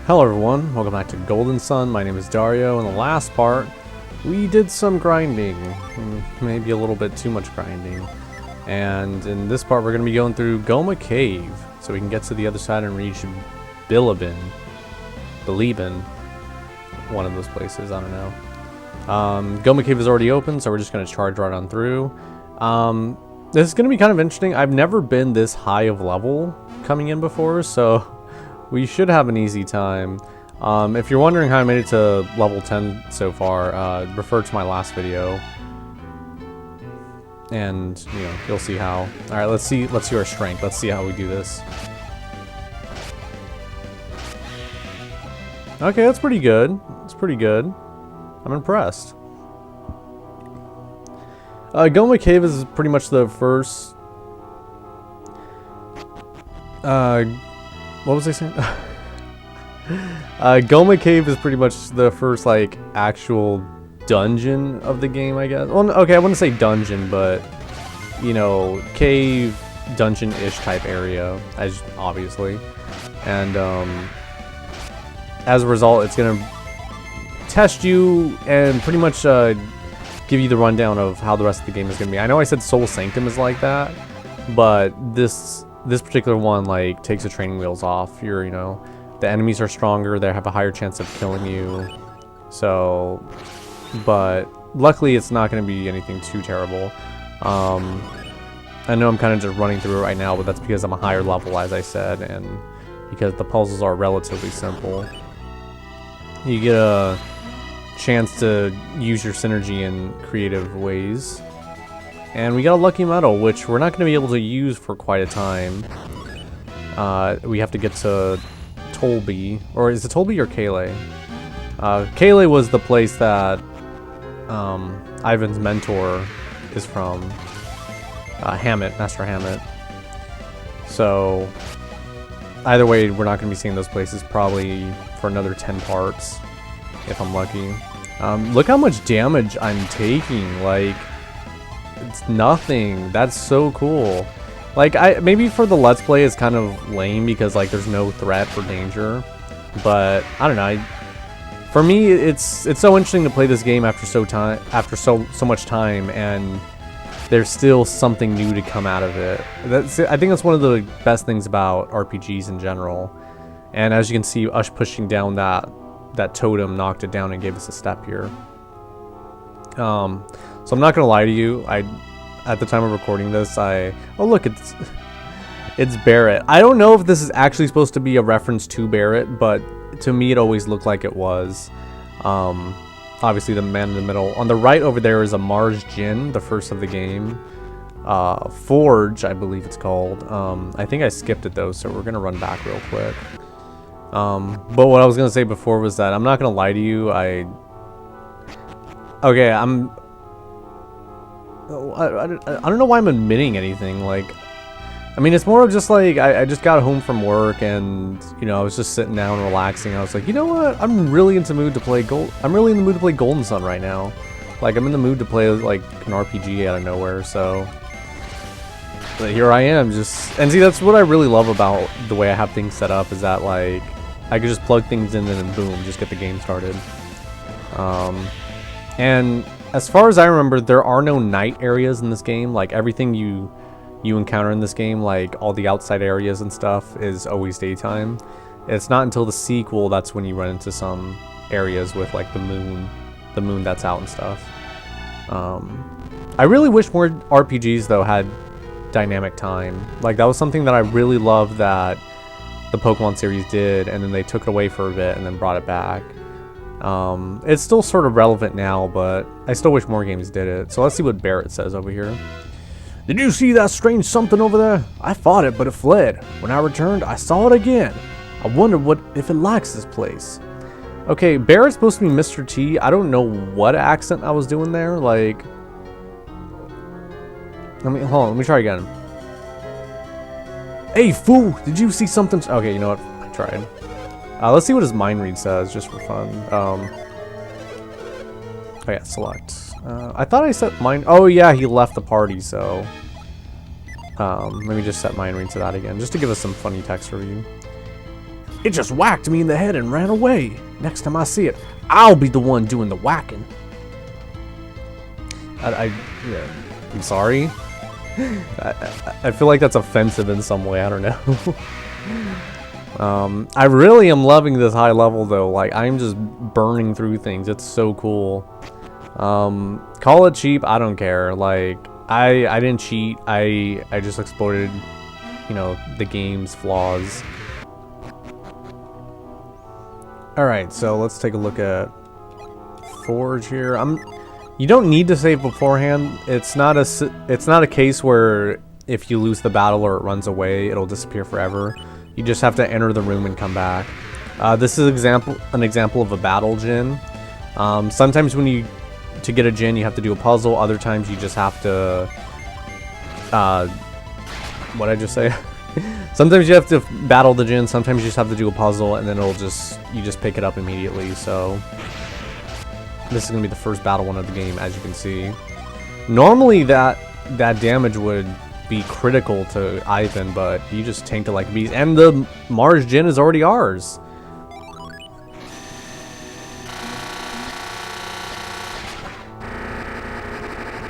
Hello everyone, welcome back to Golden Sun. My name is Dario. In the last part, we did some grinding, maybe a little bit too much grinding. And in this part, we're going to be going through Goma Cave, so we can get to the other side and reach Bilibin, one of those places, I don't know. Goma Cave is already open, so we're just going to charge right on through. This is going to be kind of interesting. I've never been this high of level coming in before, so we should have an easy time. If you're wondering how I made it to level 10 so far, refer to my last video. And, you know, you'll see how. Alright, let's see our strength. Let's see how we do this. Okay, that's pretty good. It's pretty good. I'm impressed. Goma Cave is pretty much the first... what was I saying? Goma Cave is pretty much the first, like, actual dungeon of the game, I guess. Well, okay, I wouldn't say dungeon, but, you know, cave, dungeon-ish type area, as obviously. And, as a result, it's gonna test you and pretty much, give you the rundown of how the rest of the game is gonna be. I know I said Soul Sanctum is like that, but this particular one, like, takes the training wheels off. You know, the enemies are stronger, they have a higher chance of killing you. So, but luckily it's not going to be anything too terrible. I know I'm kind of just running through it right now, but that's because I'm a higher level, as I said, and because the puzzles are relatively simple. You get a chance to use your synergy in creative ways. And we got a lucky medal, which we're not going to be able to use for quite a time. We have to get to Tolby. Or is it Tolby or Kale? Kale was the place that Ivan's mentor is from. Hammett, Master Hammett. So, either way, we're not going to be seeing those places probably for another 10 parts, if I'm lucky. Look how much damage I'm taking, like... It's nothing. That's so cool. Like, maybe for the Let's Play it's kind of lame because, like, there's no threat or danger. But I don't know. For me, it's so interesting to play this game after so much time, and there's still something new to come out of it. I think that's one of the best things about RPGs in general. And as you can see, us pushing down that totem knocked it down and gave us a step here. So I'm not gonna lie to you. At the time of recording this, oh look, it's Barrett. I don't know if this is actually supposed to be a reference to Barrett, but to me it always looked like it was. Obviously the man in the middle. On the right over there is a Mars Jinn, the first of the game. Forge, I believe it's called. I think I skipped it though, so we're gonna run back real quick. But what I was gonna say before was that I'm not gonna lie to you. Okay, I don't know why I'm admitting anything. Like, I mean, it's more of just like I just got home from work and, you know, I was just sitting down relaxing. I was like, you know what? I'm really in the mood to play Golden Sun right now. Like, I'm in the mood to play like an RPG out of nowhere. So, but here I am, just, and see, that's what I really love about the way I have things set up, is that, like, I could just plug things in and then boom, just get the game started. And as far as I remember, there are no night areas in this game. Like, everything you encounter in this game, like all the outside areas and stuff, is always daytime. It's not until the sequel that's when you run into some areas with, like, the moon that's out and stuff. I really wish more RPGs though had dynamic time. Like, that was something that I really loved that the Pokemon series did, and then they took it away for a bit and then brought it back. It's still sort of relevant now, but I still wish more games did it. So let's see what Barrett says over here. Did you see that strange something over there? I fought it, but it fled. When I returned, I saw it again. I wonder if it likes this place. Okay, Barrett's supposed to be Mr. T. I don't know what accent I was doing there. Like, hold on, let me try again. Hey, fool! Did you see something? Okay, you know what? I tried. Let's see what his mind read says, just for fun. Oh yeah, select. I thought I set mind. Oh yeah, he left the party, so let me just set mind read to that again, just to give us some funny text review. It just whacked me in the head and ran away. Next time I see it, I'll be the one doing the whacking. Yeah, I'm sorry. I feel like that's offensive in some way. I don't know. I really am loving this high level though. Like, I'm just burning through things. It's so cool. Call it cheap. I don't care. Like, I didn't cheat. I just exploited, you know, the game's flaws. All right, so let's take a look at Forge here. You don't need to save beforehand. It's not a case where if you lose the battle or it runs away, it'll disappear forever. You just have to enter the room and come back. This is an example of a battle gin. Sometimes to get a gin, you have to do a puzzle. Other times you just have to, what did I just say? Sometimes you have to battle the gin. Sometimes you just have to do a puzzle, and then you just pick it up immediately. So this is gonna be the first battle one of the game, as you can see. Normally that damage would be critical to Ivan, but he just tanked it like a beast. And the Mars Gin is already ours.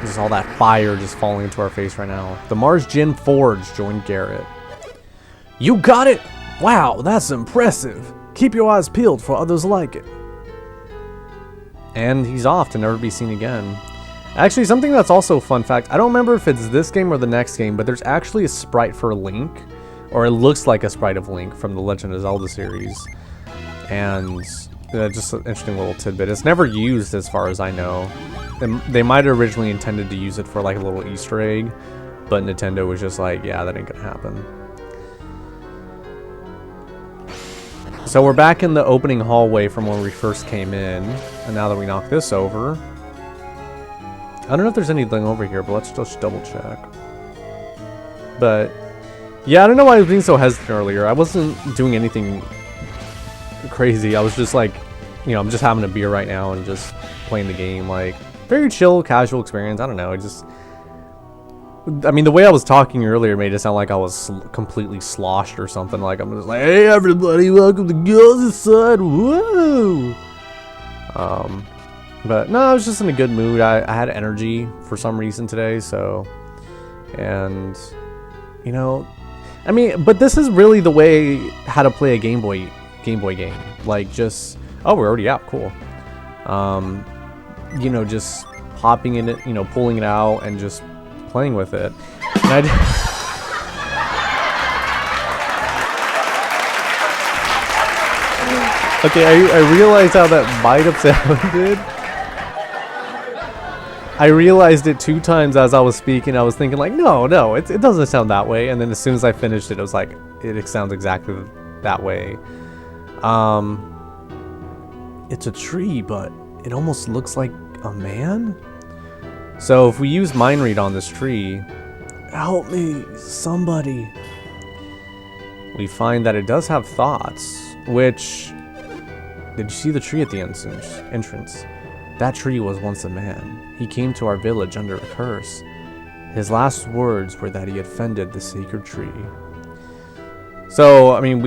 Just all that fire just falling into our face right now. The Mars Gin Forge joined Garrett. You got it! Wow, that's impressive. Keep your eyes peeled for others like it. And he's off to never be seen again. Actually, something that's also a fun fact, I don't remember if it's this game or the next game, but there's actually a sprite for Link, or it looks like a sprite of Link from the Legend of Zelda series. And just an interesting little tidbit. It's never used as far as I know. They might have originally intended to use it for like a little Easter egg, but Nintendo was just like, yeah, that ain't gonna happen. So we're back in the opening hallway from when we first came in, and now that we knock this over, I don't know if there's anything over here, but let's just double check. But yeah, I don't know why I was being so hesitant earlier. I wasn't doing anything crazy. I was just like, you know, I'm just having a beer right now and just playing the game. Like, very chill, casual experience. I don't know. I mean, the way I was talking earlier made it sound like I was completely sloshed or something. Like, I'm just like, hey, everybody, welcome to Girls' Side. Woo! But no, I was just in a good mood. I had energy for some reason today, so, and, you know, I mean, but this is really the way how to play a Game Boy game. Like, just, oh, we're already out, cool. You know, just popping in it, you know, pulling it out and just playing with it. And okay, I realized how that might have sounded. I realized it 2 times as I was speaking. I was thinking like, no, it doesn't sound that way. And then as soon as I finished it, it was like, it sounds exactly that way. It's a tree, but it almost looks like a man. So if we use mind read on this tree, help me, somebody. We find that it does have thoughts, which, did you see the tree at the entrance? That tree was once a man. He came to our village under a curse. His last words were that he had fended the sacred tree. So, I mean,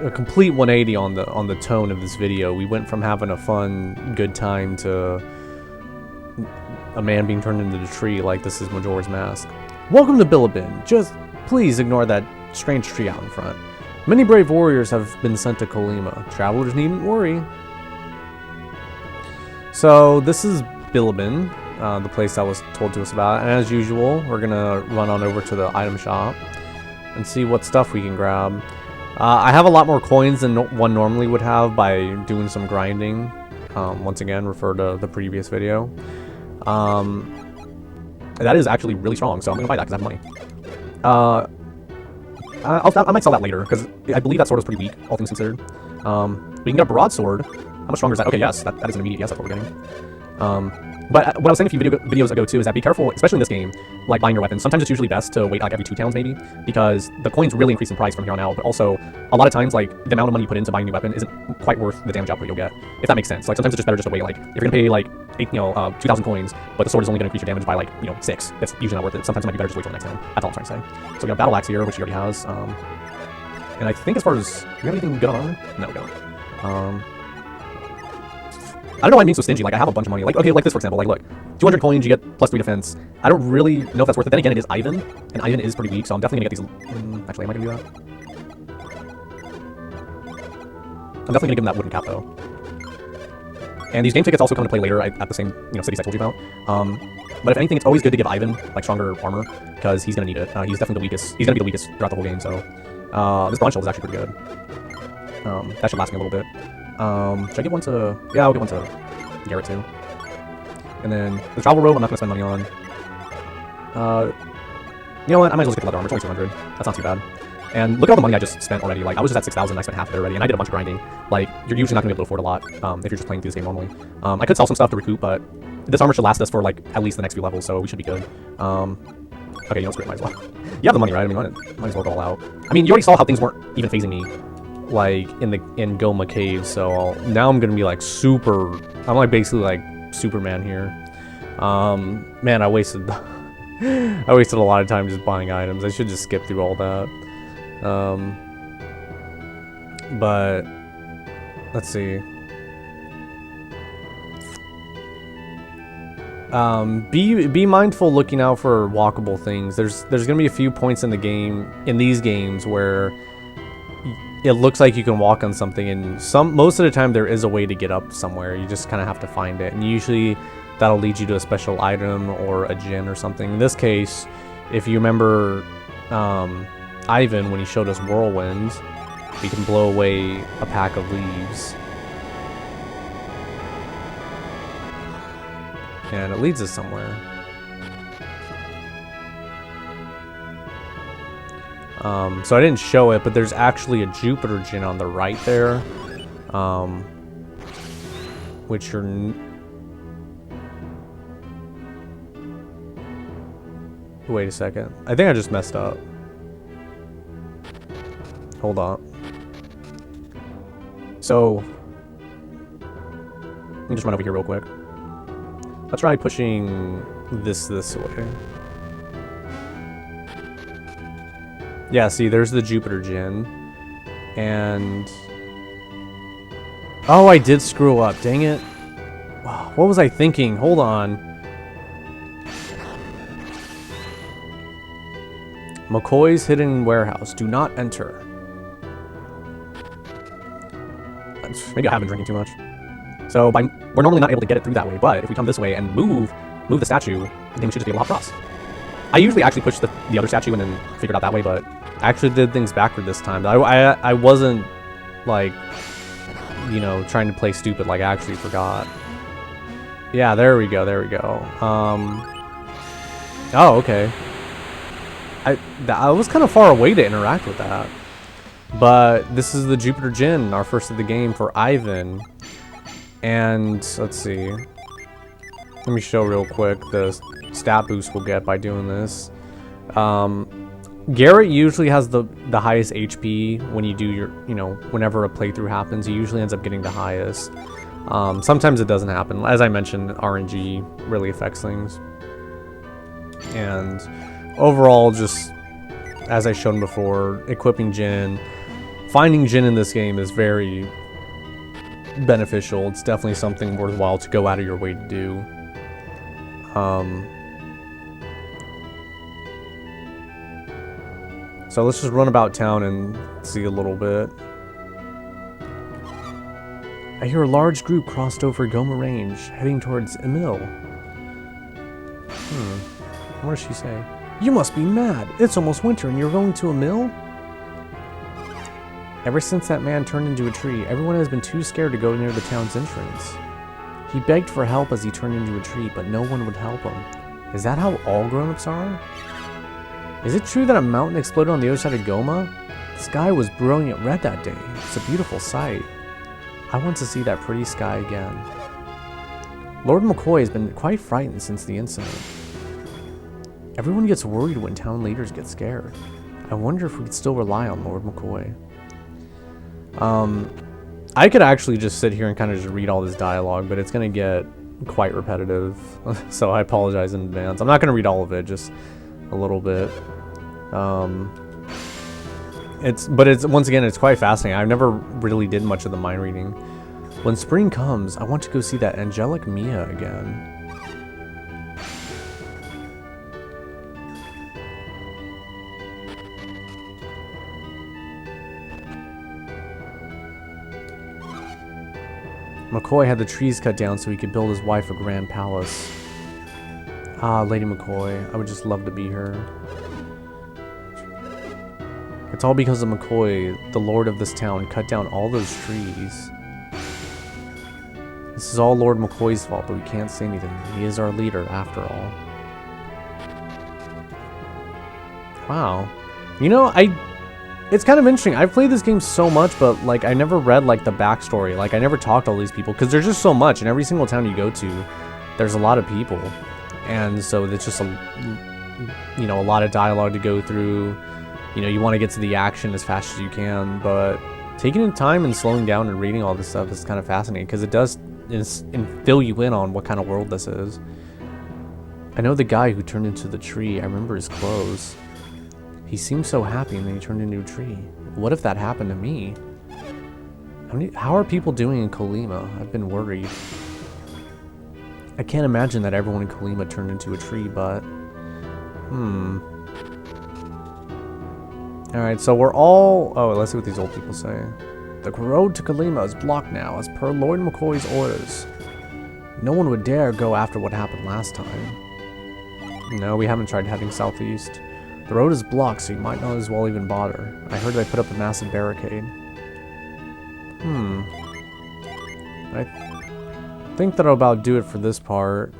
a complete 180 on the tone of this video. We went from having a fun, good time to a man being turned into the tree like this is Majora's Mask. Welcome to Bilibin. Just please ignore that strange tree out in front. Many brave warriors have been sent to Kolima. Travelers needn't worry. So this is Bilibin, the place that was told to us about. And as usual, we're gonna run on over to the item shop and see what stuff we can grab. I have a lot more coins than one normally would have by doing some grinding. Once again, refer to the previous video. That is actually really strong, so I'm gonna buy that because I have money. I might sell that later because I believe that sword was pretty weak, all things considered. We can get a broadsword. How much stronger is that? Okay, yes, that is an immediate yes. That's what we're getting. But what I was saying a few videos ago too is that be careful, especially in this game, like buying your weapons. Sometimes it's usually best to wait like every 2 towns maybe, because the coins really increase in price from here on out. But also, a lot of times like the amount of money you put into buying a new weapon isn't quite worth the damage output you'll get, if that makes sense. Like sometimes it's just better just to wait. Like if you're gonna pay like 2,000 coins, but the sword is only gonna increase your damage by like 6. That's usually not worth it. Sometimes it might be better just wait till the next town. That's all I'm trying to say. So we got battle axe here, which he already has. And I think as far as... Do we have anything good on armor? No, we don't. I don't know why I'm being so stingy. Like, I have a bunch of money. Like, okay, like this, for example. Like, look. 200 coins, you get +3 defense. I don't really know if that's worth it. Then again, it is Ivan. And Ivan is pretty weak, so I'm definitely going to get these... actually, am I going to do that? I'm definitely going to give him that wooden cap, though. And these game tickets also come into play later at the same, cities I told you about. But if anything, it's always good to give Ivan, like, stronger armor, because he's going to need it. He's definitely the weakest. He's going to be the weakest throughout the whole game, so... this bronze shield is actually pretty good. That should last me a little bit. Should I give one to... Yeah, I'll give one to Garrett, too. And then the travel robe I'm not going to spend money on. You know what? I might as well just get the leather armor. It's only 200. That's not too bad. And look at all the money I just spent already. Like, I was just at 6,000, I spent half of it already, and I did a bunch of grinding. Like, you're usually not going to be able to afford a lot if you're just playing through this game normally. I could sell some stuff to recoup, but this armor should last us for, like, at least the next few levels, so we should be good. Okay, screw it, might as well. You have the money, right? I mean, might as well go all out. I mean, you already saw how things weren't even phasing me, like, in Goma Cave, so now I'm going to be, like, super... I'm, like, basically, like, Superman here. Man, I wasted... I wasted a lot of time just buying items. I should just skip through all that. But let's see. Be mindful looking out for walkable things. There's gonna be a few points in the game, in these games, where it looks like you can walk on something, and most of the time there is a way to get up somewhere. You just kind of have to find it, and usually that'll lead you to a special item or a djinn or something. In this case, if you remember Ivan, when he showed us Whirlwind, we can blow away a pack of leaves. And it leads us somewhere. So I didn't show it, but there's actually a Jupiter djinn on the right there. Which you're... Wait a second. I think I just messed up. Hold on. So... Let me just run over here real quick. Let's try pushing this way. Yeah, see, there's the Jupiter djinn. And... Oh, I did screw up. Dang it. Wow, what was I thinking? Hold on. McCoy's hidden warehouse. Do not enter. Maybe I have been drinking too much. So we're normally not able to get it through that way, but if we come this way and move the statue, then we should just be able to hop across. I usually actually push the other statue and then figure it out that way, but I actually did things backward this time. I wasn't, like, trying to play stupid, like I actually forgot. Yeah, there we go, there we go. Oh, okay. I was kind of far away to interact with that. But this is the Jupiter djinn, our first of the game for Ivan. And let's see. Let me show real quick the stat boost we'll get by doing this. Garrett usually has the highest HP when you do your, whenever a playthrough happens. He usually ends up getting the highest. Sometimes it doesn't happen. As I mentioned, RNG really affects things. And overall, just as I shown before, equipping djinn, finding djinn in this game is very beneficial. It's definitely something worthwhile to go out of your way to do. So let's just run about town and see a little bit. I hear a large group crossed over Goma Range, heading towards Emil. What does she say? You must be mad. It's almost winter and you're going to Emil? Ever since that man turned into a tree, everyone has been too scared to go near the town's entrance. He begged for help as he turned into a tree, but no one would help him. Is that how all grown-ups are? Is it true that a mountain exploded on the other side of Goma? The sky was brilliant red that day. It's a beautiful sight. I want to see that pretty sky again. Lord McCoy has been quite frightened since the incident. Everyone gets worried when town leaders get scared. I wonder if we could still rely on Lord McCoy. I could actually just sit here and kind of just read all this dialogue, but it's going to get quite repetitive, so I apologize in advance. I'm not going to read all of it, just a little bit. But it's once again, it's quite fascinating. I've never really did much of the mind reading. When spring comes, I want to go see that angelic Mia again. McCoy had the trees cut down so he could build his wife a grand palace. Ah, Lady McCoy, I would just love to be her. It's all because of McCoy, the lord of this town, cut down all those trees. This is all Lord McCoy's fault, but we can't say anything. He is our leader, after all. Wow. You know, it's kind of interesting. I've played this game so much, but, like, I never read, like, the backstory. Like, I never talked to all these people, because there's just so much. In every single town you go to, there's a lot of people. And so it's just, a lot of dialogue to go through. You know, you want to get to the action as fast as you can, but taking the time and slowing down and reading all this stuff is kind of fascinating, because it does fill you in on what kind of world this is. I know the guy who turned into the tree. I remember his clothes. He seemed so happy and then he turned into a tree. What if that happened to me? How are people doing in Colima? I've been worried. I can't imagine that everyone in Colima turned into a tree, but... Alright, so we're all... Oh, let's see what these old people say. The road to Colima is blocked now, as per Lord McCoy's orders. No one would dare go after what happened last time. No, we haven't tried heading southeast. The road is blocked, so you might not as well even bother. I heard they put up a massive barricade. I think that'll about do it for this part.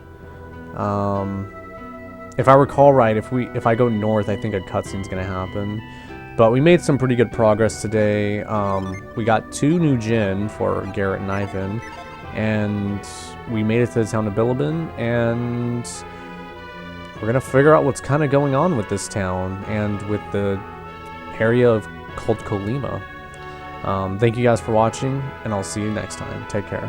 If I recall right, if I go north, I think a cutscene's gonna happen. But we made some pretty good progress today. We got 2 new Jinn for Garrett and Ivan, and we made it to the town of Bilibin, and we're gonna figure out what's kind of going on with this town and with the area called Colima. Thank you guys for watching, and I'll see you next time. Take care.